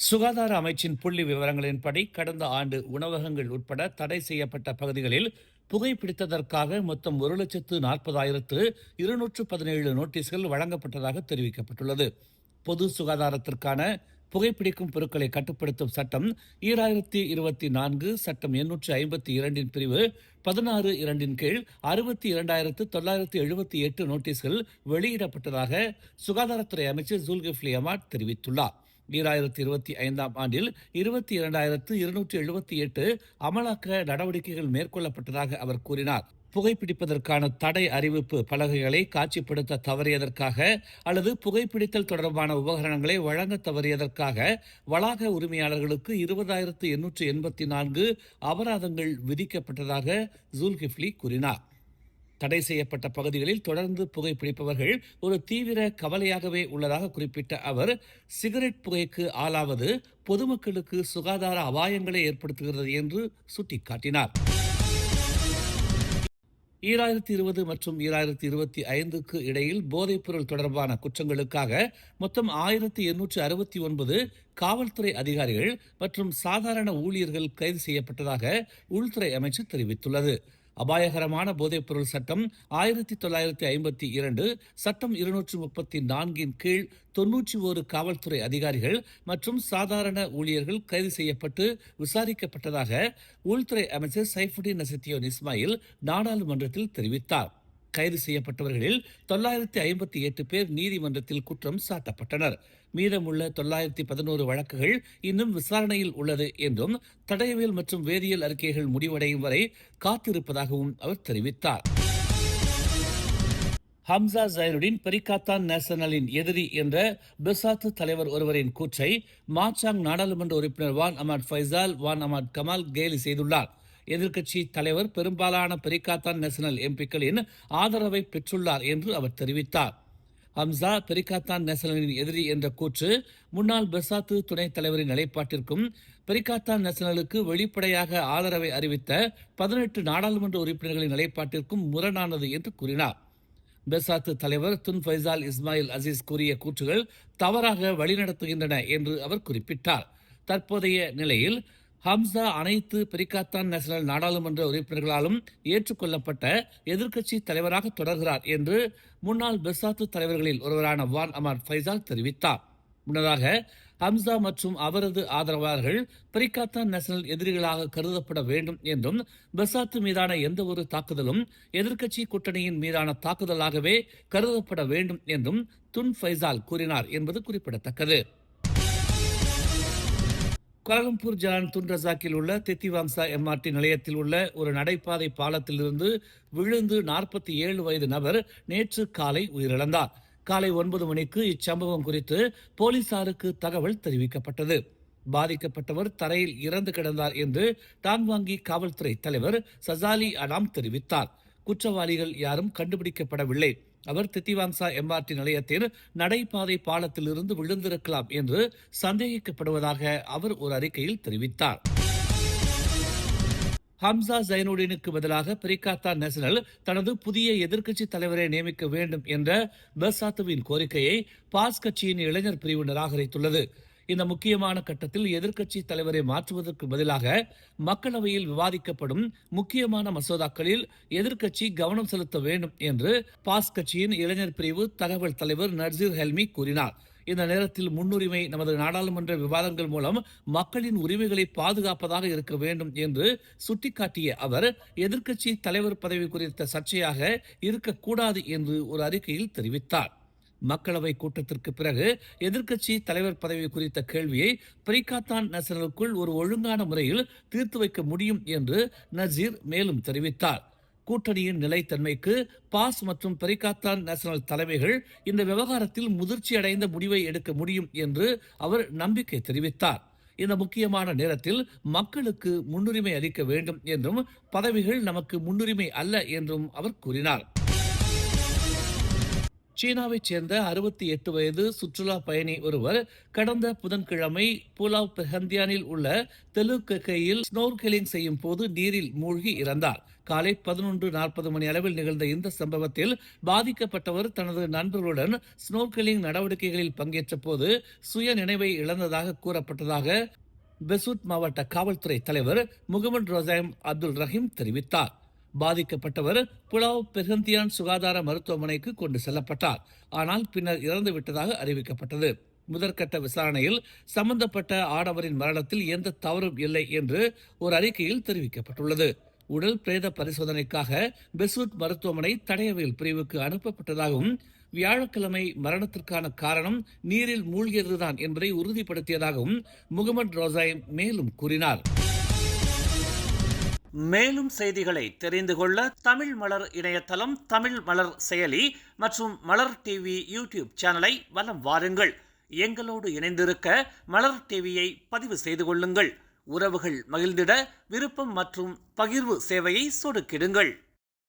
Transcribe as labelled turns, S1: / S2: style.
S1: சுகாதார அமைச்சின் புள்ளி விவரங்களின்படி கடந்த ஆண்டு உணவகங்கள் உட்பட தடை செய்யப்பட்ட பகுதிகளில் புகைப்பிடித்ததற்காக மொத்தம் 1,40,217 நோட்டீஸ்கள் வழங்கப்பட்டதாக தெரிவிக்கப்பட்டுள்ளது. பொது சுகாதாரத்திற்கான புகைப்பிடிக்கும் பொருட்களை கட்டுப்படுத்தும் சட்டம் 2024 சட்டம் 852 பிரிவு 16(2) கீழ் 62,978 நோட்டீஸ்கள் வெளியிடப்பட்டதாக சுகாதாரத்துறை அமைச்சர் ஜுல்கிஃப்லி அஹ்மத் தெரிவித்துள்ளார். 2025 ஆண்டில் 22,278 அமலாக்க நடவடிக்கைகள் மேற்கொள்ளப்பட்டதாக அவர் கூறினார். புகைப்பிடிப்பதற்கான தடை அறிவிப்பு பலகைகளை காட்சிப்படுத்த தவறியதற்காக அல்லது புகைப்பிடித்தல் தொடர்பான உபகரணங்களை வழங்க தவறியதற்காக வளாக உரிமையாளர்களுக்கு 20,884 அபராதங்கள் விதிக்கப்பட்டதாக ஜுல்கிஃப்லி கூறினார். தடை செய்யப்பட்ட பகுதிகளில் தொடர்ந்து புகைப்பிடிப்பவர்கள் ஒரு தீவிர கவலையாகவே உள்ளதாக குறிப்பிட்ட அவர், சிகரெட் புகைக்கு ஆளாவது பொதுமக்களுக்கு சுகாதார அபாயங்களை ஏற்படுத்துகிறது என்று சுட்டிக்காட்டினார். 2020 மற்றும் 2025க்கு இடையில் போதைப்பொருள் தொடர்பான குற்றங்களுக்காக மொத்தம் 1,869 காவல்துறை அதிகாரிகள் மற்றும் சாதாரண ஊழியர்கள் கைது செய்யப்பட்டதாக உள்துறை அமைச்சு தெரிவித்துள்ளது. அபாயகரமான போதைப்பொருள் சட்டம் 1952, சட்டம் 234 கீழ் 91 காவல்துறை அதிகாரிகள் மற்றும் சாதாரண ஊழியர்கள் கைது செய்யப்பட்டு விசாரிக்கப்பட்டதாக உள்துறை அமைச்சர் சைஃபுடின் நசித்தியோன் இஸ்மாயில் நாடாளுமன்றத்தில் தெரிவித்தார். கைது செய்யப்பட்டவர்களில் 958 பேர் நீதிமன்றத்தில் குற்றம் சாட்டப்பட்டனர். மீதமுள்ள 911 வழக்குகள் இன்னும் விசாரணையில் உள்ளது என்றும் தடயவியல் மற்றும் வேதியியல் அறிக்கைகள் முடிவடையும் வரை காத்திருப்பதாகவும் அவர் தெரிவித்தார். ஹம்சா ஜைனுடின் பெரிகாத்தான் நேஷனலின் எதிரி என்ற பெசாத்து தலைவர் ஒருவரின் கூற்றை மாச்சாங் நாடாளுமன்ற உறுப்பினர் வான் அமாட் ஃபைசால் வான் அமாட் கமால் கேலி செய்துள்ளார். எதிர்க்கட்சி தலைவர் பெரும்பாலான பெரிகாத்தான் நேஷனல் எம்பிக்களின் ஆதரவை பெற்றுள்ளார் என்று அவர் தெரிவித்தார். ஹம்சா பெரிகாத்தான் நேஷனலின் எதிரி என்ற கூற்று முன்னாள் பெசாத்து துணைத் தலைவரின் நிலைப்பாட்டிற்கும் பெரிகாத்தான் நேஷனலுக்கு வெளிப்படையாக ஆதரவை அறிவித்த 18 நாடாளுமன்ற உறுப்பினர்களின் நிலைப்பாட்டிற்கும் முரணானது என்று கூறினார். பெசாத்து தலைவர் துன் ஃபைசால் இஸ்மாயில் அசீஸ் கூறிய கூற்றுகள் தவறாக வழிநடத்துகின்றன என்று அவர் குறிப்பிட்டார். தற்போதைய நிலையில் ஹம்சா அனைத்து பெரிகாத்தான் நேஷனல் நாடாளுமன்ற உறுப்பினர்களாலும் ஏற்றுக்கொள்ளப்பட்ட எதிர்க்கட்சி தலைவராக தொடர்கிறார் என்று முன்னாள் பெசாத்து தலைவர்களில் ஒருவரான வான் அமாட் ஃபைசால் தெரிவித்தார். முன்னதாக ஹம்சா மற்றும் அவரது ஆதரவாளர்கள் பெரிகாத்தான் நேஷனல் எதிரிகளாக கருதப்பட வேண்டும் என்றும் பெசாத்து மீதான எந்த ஒரு தாக்குதலும் எதிர்க்கட்சி கூட்டணியின் மீதான தாக்குதலாகவே கருதப்பட வேண்டும் என்றும் துன் ஃபைசால் கூறினார் என்பது குறிப்பிடத்தக்கது. கோலாலம்பூர் ஜலான் துன் ரசாக்கில் உள்ள தித்திவாங்சா எம்ஆர்டி நிலையத்தில் உள்ள ஒரு நடைபாதை பாலத்திலிருந்து விழுந்து 47 வயது நபர் நேற்று காலை உயிரிழந்தார். காலை 9 மணிக்கு இச்சம்பவம் குறித்து போலீசாருக்கு தகவல் தெரிவிக்கப்பட்டது. பாதிக்கப்பட்டவர் தரையில் இறந்து கிடந்தார் என்று டான்வாங்கி காவல்துறை தலைவர் சசாலி அடாம் தெரிவித்தார். குற்றவாளிகள் யாரும் கண்டுபிடிக்கப்படவில்லை. அவர் தித்திவாங்சா எம்ஆர்டி நிலையத்தில் நடைபாதை பாலத்திலிருந்து விழுந்திருக்கலாம் என்று சந்தேகிக்கப்படுவதாக அவர் ஒரு அறிக்கையில் தெரிவித்தார். ஹம்சா ஜைனுடினுக்கு பதிலாக பெரிகாத்தான் நேஷனல் தனது புதிய எதிர்க்கட்சி தலைவரை நியமிக்க வேண்டும் என்ற பெசாத்துவின் கோரிக்கையை பாஸ் கட்சியின் இளைஞர் பிரிவு நிராகரித்துள்ளது. இந்த முக்கியமான கட்டத்தில் எதிர்க்கட்சி தலைவரை மாற்றுவதற்கு பதிலாக மக்களவையில் விவாதிக்கப்படும் முக்கியமான மசோதாக்களில் எதிர்க்கட்சி கவனம் செலுத்த வேண்டும் என்று பாஸ் கட்சியின் இளைஞர் பிரிவு தகவல் தலைவர் நர்சீர் ஹெல்மி கூறினார். இந்த நேரத்தில் முன்னுரிமை நமது நாடாளுமன்ற விவாதங்கள் மூலம் மக்களின் உரிமைகளை பாதுகாப்பதாக இருக்க வேண்டும் என்று சுட்டிக்காட்டிய அவர், எதிர்க்கட்சி தலைவர் பதவி குறித்த சர்ச்சையாக இருக்கக்கூடாது என்று ஒரு அறிக்கையில் தெரிவித்தார். மக்களவை கூட்டத்திற்கு பிறகு எதிர்க்கட்சி தலைவர் பதவி குறித்த கேள்வியை பெரிகாத்தான் நேஷனலுக்குள் ஒரு ஒழுங்கான முறையில் தீர்த்து வைக்க முடியும் என்று நசீர் மேலும் தெரிவித்தார். கூட்டணியின் நிலைத்தன்மைக்கு பாஸ் மற்றும் பெரிகாத்தான் நேஷனல் தலைமைகள் இந்த விவகாரத்தில் முதிர்ச்சி அடைந்த முடிவை எடுக்க முடியும் என்று அவர் நம்பிக்கை தெரிவித்தார். இந்த முக்கியமான நேரத்தில் மக்களுக்கு முன்னுரிமை அளிக்க வேண்டும் என்றும் பதவிகள் நமக்கு முன்னுரிமை அல்ல என்றும் அவர் கூறினார். சீனாவைச் சேர்ந்த 68 வயது சுற்றுலா பயணி ஒருவர் கடந்த புதன்கிழமை புலாவ் பெஹந்தியானில் உள்ள தெலுக்கையில் ஸ்னோர்கெலிங் செய்யும் போது நீரில் மூழ்கி இறந்தார். காலை 11:40 மணி அளவில் நிகழ்ந்த இந்த சம்பவத்தில் பாதிக்கப்பட்டவர் தனது நண்பர்களுடன் ஸ்னோர்கலிங் நடவடிக்கைகளில் பங்கேற்ற போது சுய நினைவை இழந்ததாக கூறப்பட்டதாக பெசூட் மாவட்ட காவல்துறை தலைவர் முகமது ரோசாயம் அப்துல் ரஹீம் தெரிவித்தார். பாதிக்கப்பட்டவர் புலாவ் பெர்ஹந்தியான் சுகாதார மருத்துவமனைக்கு கொண்டு செல்லப்பட்டார். ஆனால் பின்னர் இறந்துவிட்டதாக அறிவிக்கப்பட்டது. முதற்கட்ட விசாரணையில் சம்பந்தப்பட்ட ஆடவரின் மரணத்தில் எந்த தவறும் இல்லை என்று ஒரு அறிக்கையில் தெரிவிக்கப்பட்டுள்ளது. உடல் பிரேத பரிசோதனைக்காக பெசூட் மருத்துவமனை தடயவியல் பிரிவுக்கு அனுப்பப்பட்டதாகவும் வியாழக்கிழமை மரணத்திற்கான காரணம் நீரில் மூழ்கியதுதான் என்பதை உறுதிப்படுத்தியதாகவும் முகமது ரோசாயம் மேலும் கூறினார். மேலும் செய்திகளை தெரிந்து கொள்ள தமிழ் மலர் இணையதளம், தமிழ் மலர் செயலி மற்றும் மலர் டிவி யூடியூப் சேனலை வலம் வாருங்கள். எங்களோடு இணைந்திருக்க மலர் டிவியை பதிவு செய்து கொள்ளுங்கள். உறவுகள் மகிழ்ந்திட விருப்பம் மற்றும் பகிர்வு சேவையை சொடுக்கிடுங்கள்.